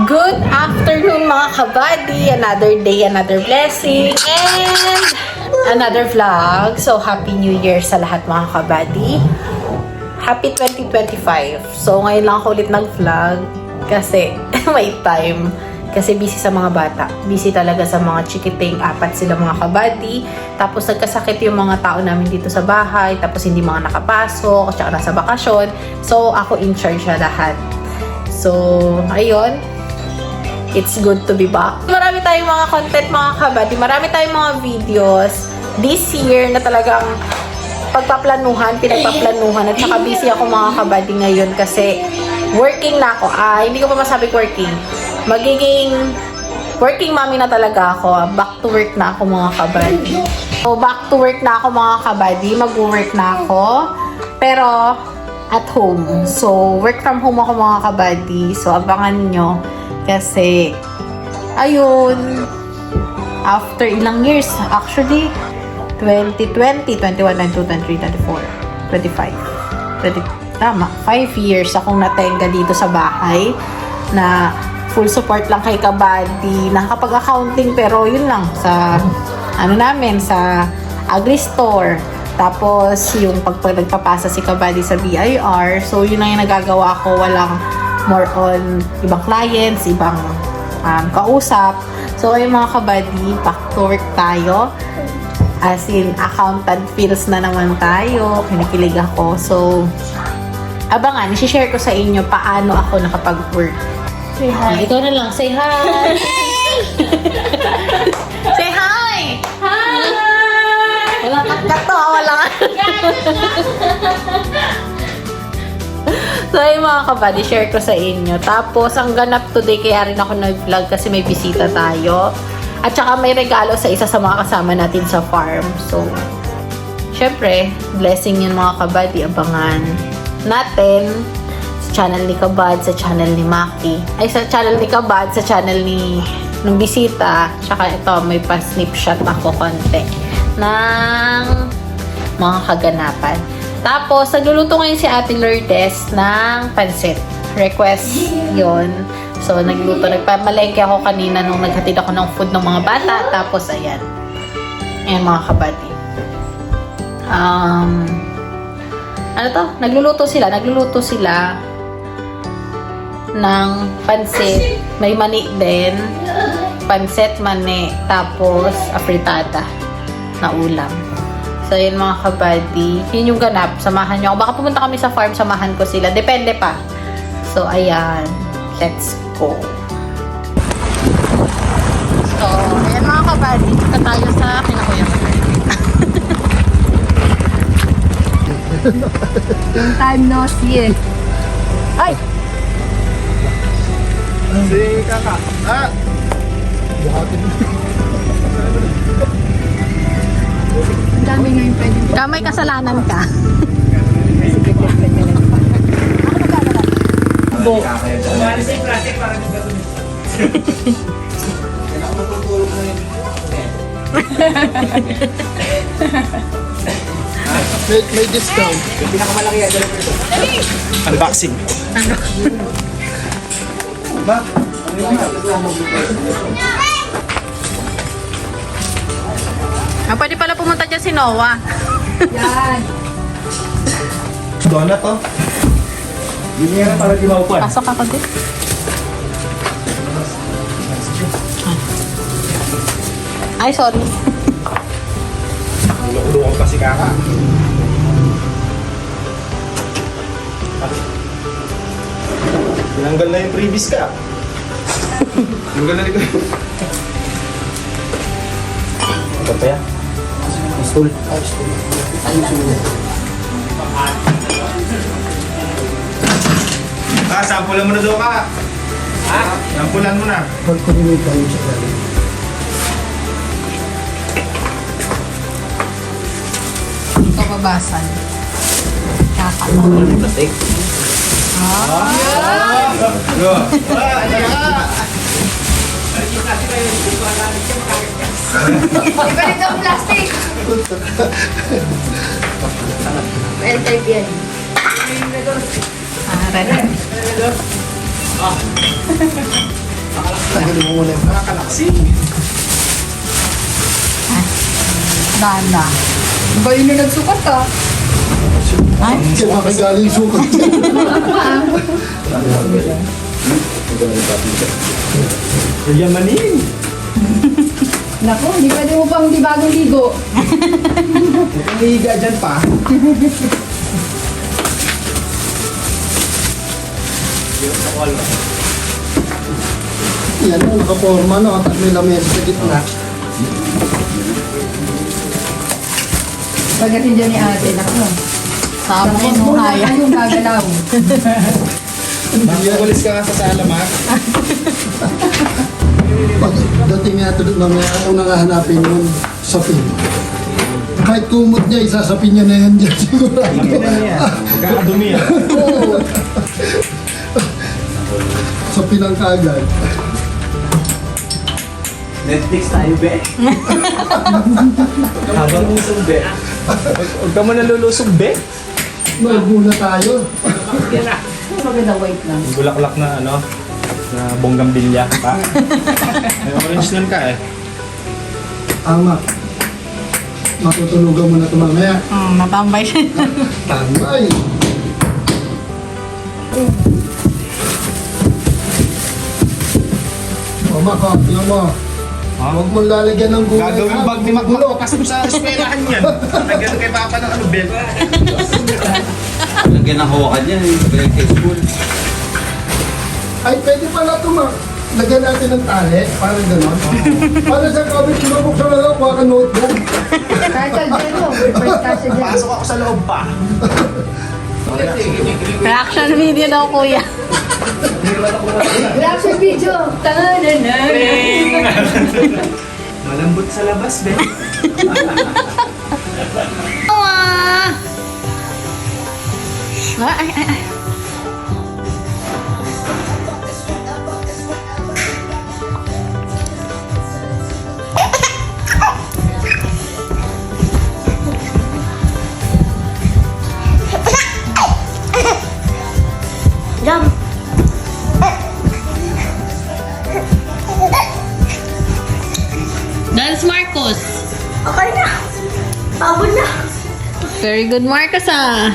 Good afternoon mga kabady! Another day, another blessing, and another vlog. So, Happy New Year sa lahat mga kabady. Happy 2025. So, ngayon lang ako ulit nag-vlog kasi may time. Kasi busy sa mga bata. Busy talaga sa mga chikiting. 4 sila mga kabady. Tapos nagkasakit yung mga tao namin dito sa bahay. Tapos hindi mga nakapasok. At saka nasa bakasyon. So, ako in charge na lahat. So, ayun. It's good to be back. Marami tayong mga content mga kabady. Marami tayong mga videos this year na talagang pinagpaplanuhan. At saka busy ako mga kabady ngayon kasi working na ako. Hindi ko pa masabi working. Magiging working mommy na talaga ako. Back to work na ako mga kabady. So, back to work na ako mga kabady. Mag-work na ako. Pero, at home. So, work from home ako mga kabady. So, abangan nyo. Kasi, ayun, after ilang years, actually, 2020, 21, 22, 23, 24, 25, 20, tama, 5 years akong natenga dito sa bahay na full support lang kay kabady. Nakakapag-accounting pero yun lang sa, namin, sa agri-store. Tapos, yung nagpapasa si kabady sa BIR. So, yun lang yung nagagawa ko. Walang more on ibang clients, ibang kausap. So, ayun mga kabady, back to work tayo. As in, accountant feels na naman tayo. Kinikilig ako. So, abangan, i-share ko sa inyo paano ako nakapag-work. Say hi. Ikaw na lang, say hi! Say hi! Hi! Walang kat to, walang So, ayun mga kabady, share ko sa inyo. Tapos, ang ganap today, kaya rin ako nag-vlog kasi may bisita tayo. At saka may regalo sa isa sa mga kasama natin sa farm. So, syempre, blessing yun mga kabady. Abangan natin sa channel ni Kabad, sa channel ni Maki. Ay, sa channel ni Kabad, sa channel ni nung bisita. Tsaka ito, may pa-snapshot ako konti ng mga kaganapan. Tapos, nagluluto ngayon si Ate Lourdes ng pansit. Request yon. So, nagpamalengke ako kanina nung naghatid ako ng food ng mga bata. Tapos, ayan. Ayan mga kabady. Ano to? Nagluluto sila ng pansit. May mani din. Pansit, mani. Tapos, afritada na ulam. So, yun mga kabady. Yun yung ganap. Samahan nyo ako. Baka pumunta kami sa farm, samahan ko sila. Depende pa. So, ayan. Let's go. So, ayan mga kabady. Dito tayo sa kinakuya ko. Long time no see. Ay! Si Kaka. Buhatin mo. Ang dami ngayon pwede. May kasalanan ka. Bo. May discount. Yung pinakamalaki yan. Unboxing. Ba? Pwede pala pumunta dyan si Noah. Yan. Donut to. Yun yan para di maupan. Pasok ako din. Ay, sorry. Ulo-ulo pa si Kaka. Tinanggal na yung previous ka. Tinanggal na rin ko. Ano pa yan? Stool. Sampulan mo na daw ka. Sampulan mo na. Kababasan. Kakalaman. Iba rin ang plastic. Well, type yan. Ready? Tagalin mo muna yung nakakalaksi. Danda. Ba yun na nagsukat ah? Ay, Kasi makagaling sukat. Yamanin. Naku, hindi pwede mo pang di bagong ligo. Ang higa dyan pa. Yan o, nakaporma na. At may lamesa sa gitna. Pagdating dyan ni ate, naku. sa amin, Tapos muna kayong gagalaw. Makukulis ka sa salam ha. Pagdating nga ito mamaya, ang unang hahanapin nun, sapin. Kahit kumot niya, isasapin niya na yan dyan sigurado. Magkakadumi ah. Sapin ang kaagad. Netflix tayo, be. Habang usog, be. Huwag ka mo nalulusog, be. Magmuna tayo. Maganda wait lang. Bulaklak na ano, na bonggambilya pa. May orange nun ka eh. Tama. Matutulugan mo na ito mamaya. Natambay siya. Tambay. Mama ko, tingnan mo. Ha? Huwag mong lalagyan ng gulay. Gagawin bag ni Bulok. Magpapasok sa eskwelahan yan. Lagyan kay Papa ng ano, bel. Lagyan ng hawakan yan, galing kay school. Ay, pwede pala ito, ma. Lagyan natin ng tali, parang gano'n. Para sa COVID, sinubuksan na lang, kuha ka notebook. Kahit sa dyan mo, first class sa dyan. Pasok ako sa loob pa. Reaction video daw, kuya. Reaction video. Malambot sa labas, be. Ay, ay, ay. Jump. Dance Marcos. Okay na. Pagod na. Very good, Marcos, ah.